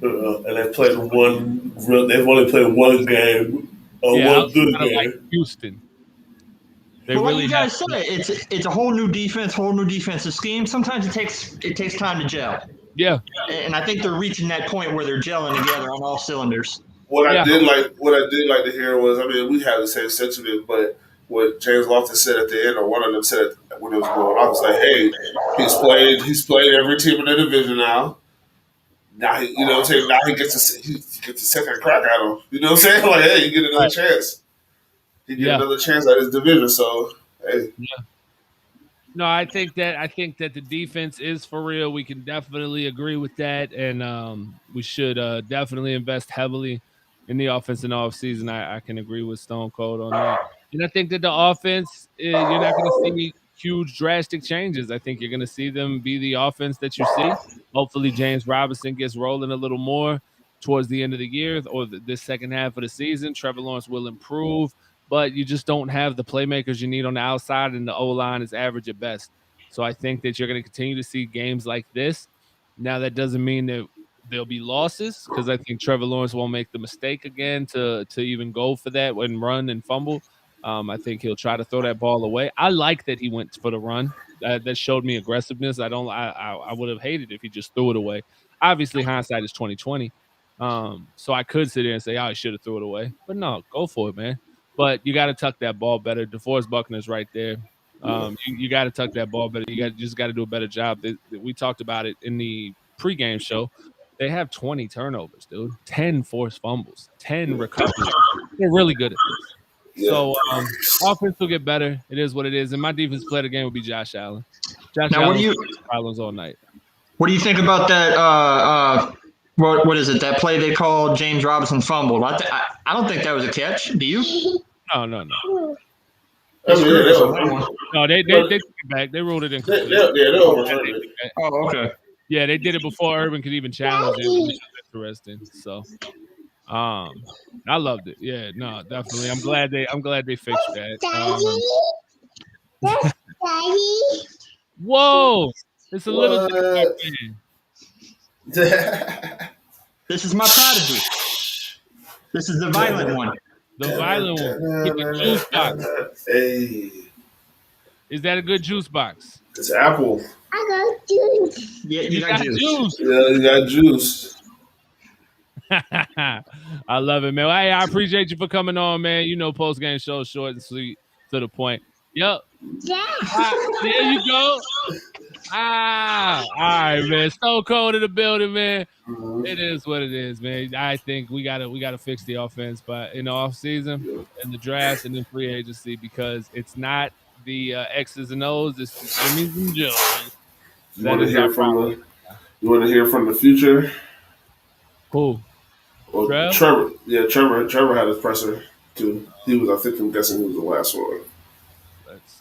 And they've only played one game. One good game. Like Houston. Like you guys said, it's a whole new defense, whole new defensive scheme. Sometimes it takes time to gel. Yeah. And I think they're reaching that point where they're gelling together on all cylinders. What I did like to hear was, we had the same sentiment, but what James Loftus said at the end, or one of them said when it was going on, I was like, hey, he's played every team in the division now. Now he gets a second crack at him. You know what I'm saying? Like, hey, you get another chance. He get another chance at his division. So, hey. Yeah. No, I think that the defense is for real. We can definitely agree with that, and we should definitely invest heavily in the offense in the offseason. I can agree with Stone Cold on that. And I think that the offense, you're not going to see huge drastic changes. I think you're going to see them be the offense that you see. Hopefully James Robinson gets rolling a little more towards the end of the year or the second half of the season. Trevor Lawrence will improve, but you just don't have the playmakers you need on the outside, and the O-line is average at best. So I think that you're going to continue to see games like this. Now, that doesn't mean that there'll be losses, because I think Trevor Lawrence won't make the mistake again to even go for that and run and fumble. I think he'll try to throw that ball away. I like that he went for the run. That showed me aggressiveness. I would have hated if he just threw it away. Obviously, hindsight is 20/20. So I could sit there and say, "Oh, I should have threw it away," but no, go for it, man. But you got to tuck that ball better. DeForest Buckner's right there. You got to tuck that ball better. You just got to do a better job. We talked about it in the pregame show. They have 20 turnovers, dude. 10 forced fumbles, 10 recoveries. They're really good at this. Yeah. So offense will get better. It is what it is. And my defense player of the game will be Josh Allen. Josh Now, Allen problems all night. What do you think about that? What is it? That play they called James Robinson fumbled. I don't think that was a catch. Do you? No. No, they took it back. They ruled it incomplete. Oh, okay. Yeah, they did it before Urban could even challenge it, which is interesting. So, I loved it. Yeah, no, definitely. I'm glad they fixed that. Whoa, it's a little. This is my prodigy. This is the violent one. The violent one. Get the juice box. Hey. Is that a good juice box? It's apple. I got juice. Yeah, you got juice. Yeah, you got juice. I love it, man. Hey, I appreciate you for coming on, man. You know, post-game show short and sweet to the point. Yep. There you go. All right, man. Stone Cold in the building, man. It is what it is, man. I think we gotta fix the offense, but in the offseason and the drafts and then free agency, because it's not the X's and O's, it's the Jimmys and Joes. You want to hear from the future? Who? Well, Trevor. Yeah, Trevor had his presser too. He was, I'm guessing he was the last one. Let's see.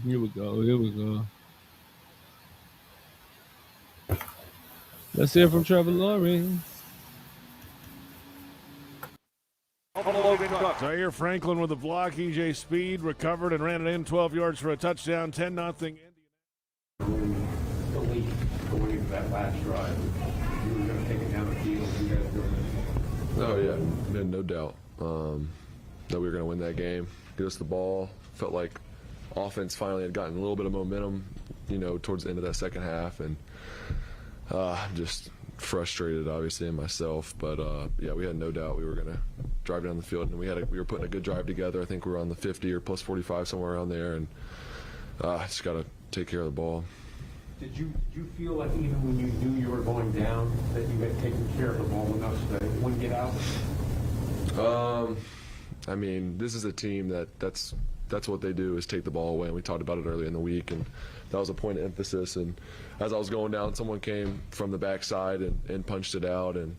Here we go. Let's hear from Trevor Lawrence. Zaire Franklin with the block. EJ Speed recovered and ran it in 12 yards for a touchdown. 10-0 Indy. Belief going into that last drive, you were going to take it down the field. You guys doing it. Oh yeah, no doubt that we were going to win that game. Get us the ball. Felt like offense finally had gotten a little bit of momentum, towards the end of that second half, and just frustrated, obviously, in myself. But yeah, we had no doubt we were going to drive down the field, and we were putting a good drive together. I think we were on the 50 or plus 45, somewhere around there, and just got to take care of the ball. Did you feel like even when you knew you were going down that you had taken care of the ball enough so that it wouldn't get out? I mean, this is a team that's what they do, is take the ball away, and we talked about it earlier in the week, and that was a point of emphasis. And as I was going down, someone came from the backside and punched it out, and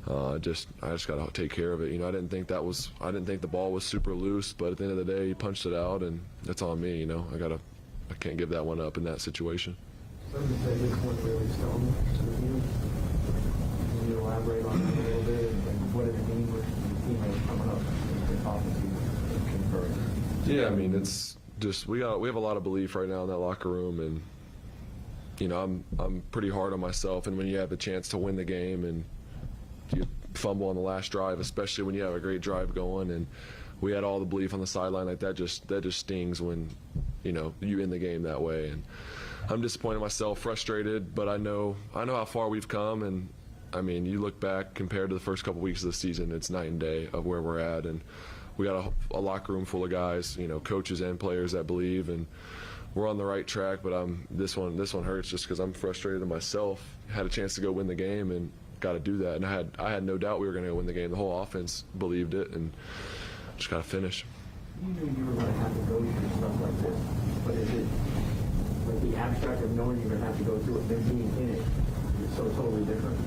I just got to take care of it. I didn't think the ball was super loose, but at the end of the day, he punched it out, and that's on me. I can't give that one up in that situation. Some would say this one really stoned you. Can you elaborate on that a little bit, and what does it mean with the teammates coming up and offensive conversion? Yeah, I mean, it's just we have a lot of belief right now in that locker room, and I'm pretty hard on myself. And when you have the chance to win the game and you fumble on the last drive, especially when you have a great drive going, and we had all the belief on the sideline, like that just stings when you end the game that way. And I'm disappointed in myself, frustrated, but I know how far we've come. And I mean, you look back compared to the first couple weeks of the season, it's night and day of where we're at. And we got a locker room full of guys, coaches and players that believe, and we're on the right track. But this one hurts just because I'm frustrated in myself. Had a chance to go win the game and got to do that. And I had no doubt we were going to win the game. The whole offense believed it, and just got to finish. You knew you were going to have to go through stuff like this, but is it like the abstract of knowing you're going to have to go through it, then being in it is so totally different?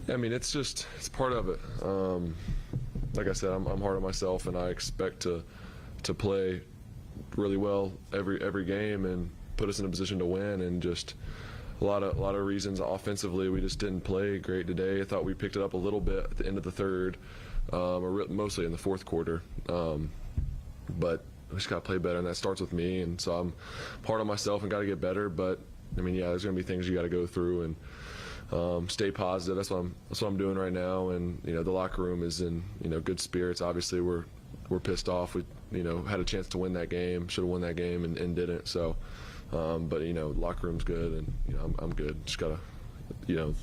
I mean, it's part of it. Like I said, I'm hard on myself, and I expect to play really well every game and put us in a position to win. And just a lot of reasons. Offensively, we just didn't play great today. I thought we picked it up a little bit at the end of the third, or mostly in the fourth quarter. But we just got to play better, and that starts with me. And so I'm hard on myself and got to get better. But I mean, yeah, there's going to be things you got to go through and stay positive. That's what I'm doing right now. And the locker room is in good spirits. Obviously, we're pissed off. We had a chance to win that game, should have won that game, and didn't. So, but locker room's good, and I'm good. Just gotta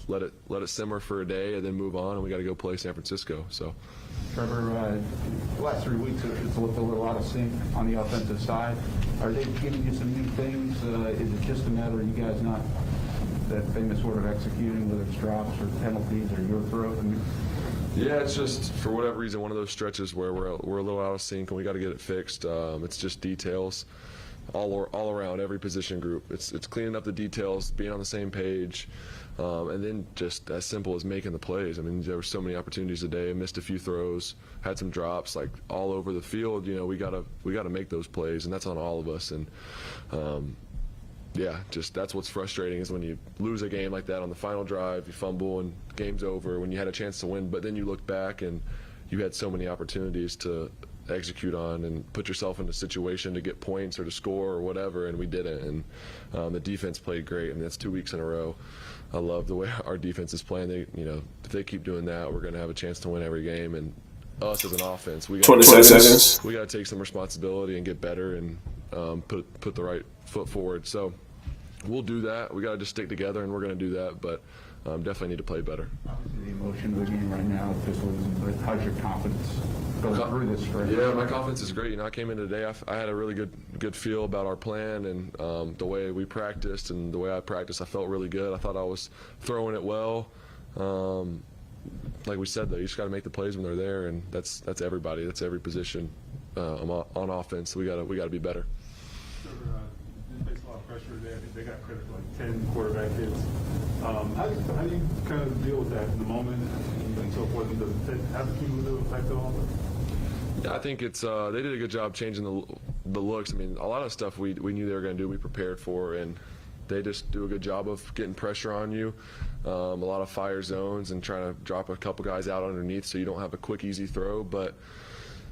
let it simmer for a day and then move on. And we got to go play San Francisco. So. Trevor, the last 3 weeks it's looked a little out of sync on the offensive side. Are they giving you some new things? Is it just a matter of you guys not that famous word of executing, whether it's drops or penalties or your throw? I mean, yeah, it's just for whatever reason one of those stretches where we're a little out of sync and we got to get it fixed. It's just details all around every position group. It's cleaning up the details, being on the same page. And then just as simple as making the plays. I mean, there were so many opportunities today. I missed a few throws, had some drops, like all over the field. We gotta make those plays, and that's on all of us. And yeah, just that's what's frustrating is when you lose a game like that on the final drive, you fumble and game's over. When you had a chance to win, but then you look back and you had so many opportunities to execute on and put yourself in a situation to get points or to score or whatever, and we didn't. And the defense played great. I mean, that's 2 weeks in a row. I love the way our defense is playing. If they keep doing that, we're going to have a chance to win every game. And us as an offense, we got 20 seconds. We got to take some responsibility and get better and put the right foot forward. So we'll do that. We got to just stick together, and we're going to do that. But definitely need to play better. Obviously, the emotion of the game right now, just losing. But how's your confidence going through this stretch? Yeah, my confidence is great. I came in today. I had a really good feel about our plan and the way we practiced and the way I practiced. I felt really good. I thought I was throwing it well. Like we said, though, you just got to make the plays when they're there, and that's everybody. That's every position on offense. We got to be better. They face a lot of pressure today. I think they got credit for like 10 quarterback hits. How do you kind of deal with that in the moment and so forth? Does it have a cumulative effect on all that? Yeah, I think it's they did a good job changing the looks. I mean, a lot of stuff we knew they were going to do, we prepared for, and they just do a good job of getting pressure on you. A lot of fire zones and trying to drop a couple guys out underneath so you don't have a quick, easy throw. But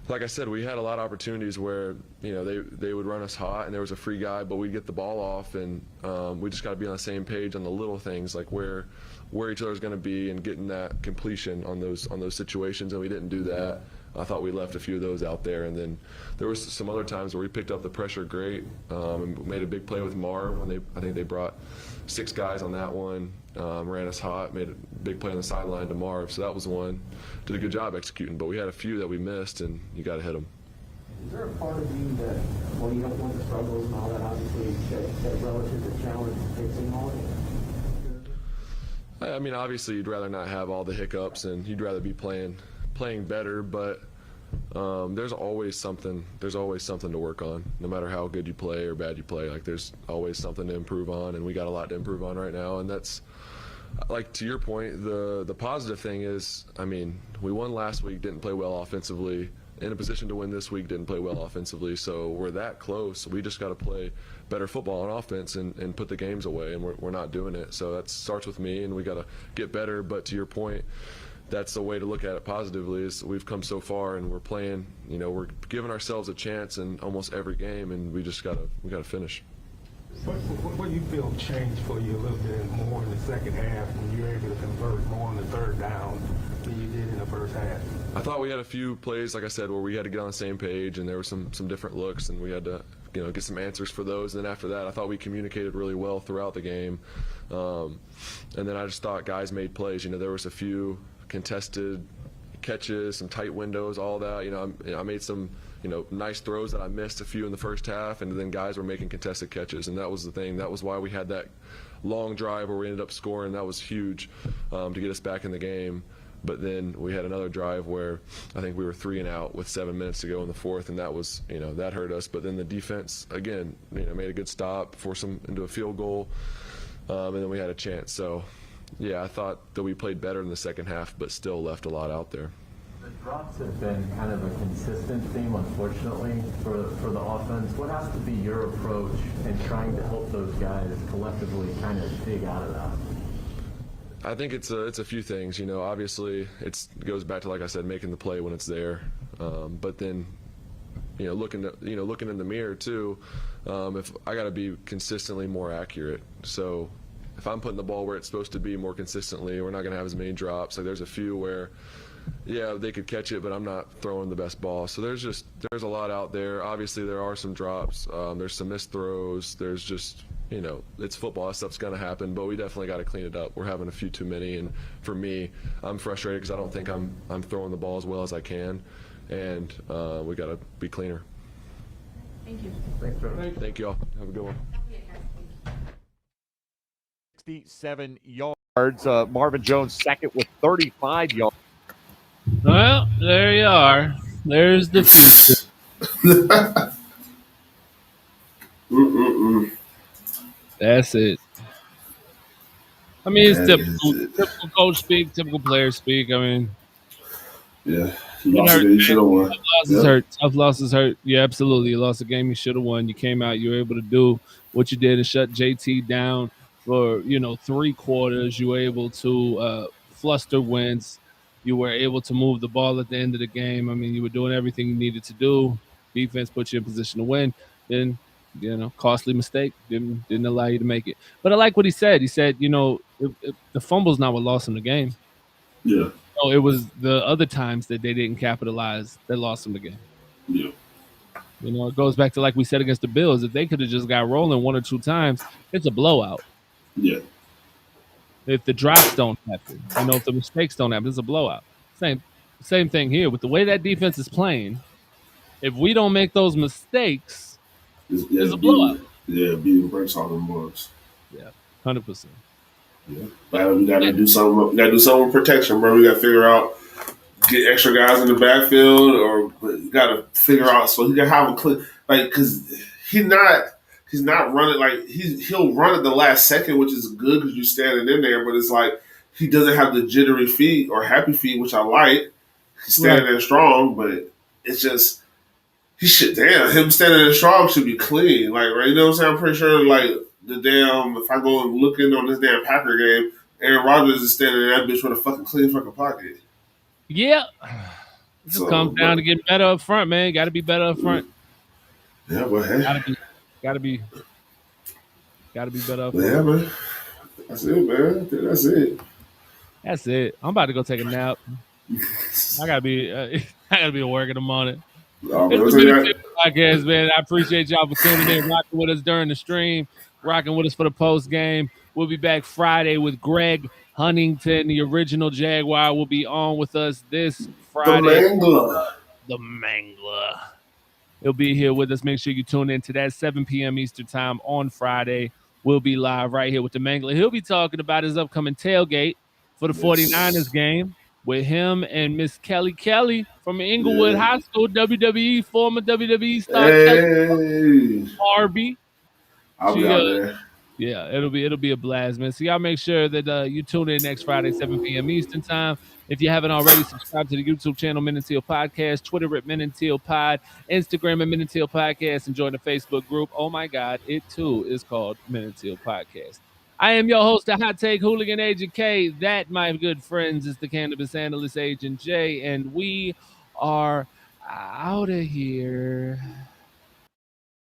like I said, we had a lot of opportunities where they would run us hot and there was a free guy, but we'd get the ball off, and we just got to be on the same page on the little things like where each other's going to be and getting that completion on those situations, and we didn't do that. I thought we left a few of those out there, and then there was some other times where we picked up the pressure great and made a big play with Marv when I think they brought 6 guys on that one, ran us hot, made a big play on the sideline to Marv, so that was one. Did a good job executing, but we had a few that we missed, and you got to hit them. Is there a part of you that, when you don't want the struggles and all that, obviously, that relative to challenge fixing all of it? I mean, obviously, you'd rather not have all the hiccups, and you'd rather be playing better, but there's always something to work on, no matter how good you play or bad you play. Like, there's always something to improve on, and we got a lot to improve on right now. And that's, like, to your point, the positive thing is, I mean, we won last week, didn't play well offensively, in a position to win this week, didn't play well offensively, so we're that close. We just got to play better football on offense and put the games away, and we're not doing it. So that starts with me, and we got to get better. But to your point, that's the way to look at it positively, is we've come so far and we're playing, we're giving ourselves a chance in almost every game, and we gotta finish. What do you feel changed for you a little bit more in the second half when you were able to convert more on the third down than you did in the first half? I thought we had a few plays, like I said, where we had to get on the same page, and there were some different looks, and we had to get some answers for those. And then after that, I thought we communicated really well throughout the game. And then I just thought guys made plays. There was a few contested catches, some tight windows, all that. I made some nice throws that I missed a few in the first half, and then guys were making contested catches, and that was the thing. That was why we had that long drive where we ended up scoring. That was huge to get us back in the game. But then we had another drive where I think we were 3 and out with 7 minutes to go in the fourth, and that was that hurt us. But then the defense again made a good stop, forced them into a field goal, and then we had a chance. So yeah, I thought that we played better in the second half, but still left a lot out there. The drops have been kind of a consistent theme, unfortunately, for the offense. What has to be your approach in trying to help those guys collectively kind of dig out of that? I think it's a few things. You know, obviously it goes back to, like I said, making the play when it's there, but then, you know, looking in the mirror too. If I got to be consistently more accurate, so if I'm putting the ball where it's supposed to be more consistently, we're not going to have as many drops. Like there's a few where, yeah, they could catch it, but I'm not throwing the best ball. So there's a lot out there. Obviously there are some drops. There's some missed throws. There's just, you know, it's football. That stuff's going to happen, but we definitely got to clean it up. We're having a few too many, and for me, I'm frustrated because I don't think I'm throwing the ball as well as I can, and we got to be cleaner. Thank you. Thanks, Trevor. Thank you all. Have a good one. 67 yards. Marvin Jones second with 35 yards. Well, there you are. There's the future. That's it. I mean, it's typical coach speak, typical player speak. I mean, yeah, you lost a game you should have won. Tough losses hurt. Yeah, absolutely. You lost a game you should have won. You came out, you were able to do what you did and shut JT down for, 3 quarters. You were able to fluster Wentz. You were able to move the ball at the end of the game. I mean, you were doing everything you needed to do. Defense put you in position to win. Then, costly mistake. Didn't allow you to make it. But I like what he said. He said, the fumble's not what lost him the game. Yeah. No, it was the other times that they didn't capitalize that lost him the game. Yeah. It goes back to, like we said, against the Bills. If they could have just got rolling 1 or 2 times, it's a blowout. Yeah. If the drops don't happen, if the mistakes don't happen, it's a blowout. Same thing here. With the way that defense is playing, if we don't make those mistakes, it's a blowout. Beating breaks all them boys. Yeah, 100%. Yeah, we gotta do something. We gotta do something with protection, bro. We gotta figure out, get extra guys in the backfield, or you gotta figure out so he can have a clean, because he's not running he'll run at the last second, which is good because you're standing in there. But it's like he doesn't have the jittery feet or happy feet, which I like. He's standing there strong, but it's just him standing there strong should be clean. Right? You know what I'm saying? I'm pretty sure if I go and look in on this damn Packer game, Aaron Rodgers is standing in that bitch with a fucking clean fucking pocket. Yeah. It just comes down to getting better up front, man. Got to be better up front. Yeah, but hey. Gotta be better up front. Yeah, man. That's it, man. I think that's it. That's it. I'm about to go take a nap. I gotta be working on it. It's the Minute Tail Podcast, man. I appreciate y'all for tuning in, rocking with us during the stream, rocking with us for the post game. We'll be back Friday with Greg Huntington, the original Jaguar, will be on with us this Friday. The Mangler. He'll be here with us. Make sure you tune in to that 7 p.m. Eastern time on Friday. We'll be live right here with the Mangler. He'll be talking about his upcoming tailgate for the 49ers game with him and Miss Kelly from Inglewood High School, WWE, former WWE star Kelly Harvey. I'll be out there. Yeah, it'll be a blast, man. So y'all make sure that you tune in next Friday, 7 p.m. Eastern time. If you haven't already, subscribe to the YouTube channel, Men and Teal Podcast, Twitter at Men and Teal Pod, Instagram at Men and Teal Podcast, and join the Facebook group. Oh my God, it too is called Men and Teal Podcast. I am your host, the Hot Take Hooligan Agent K. That, my good friends, is the Cannabis Analyst Agent J, and we are out of here.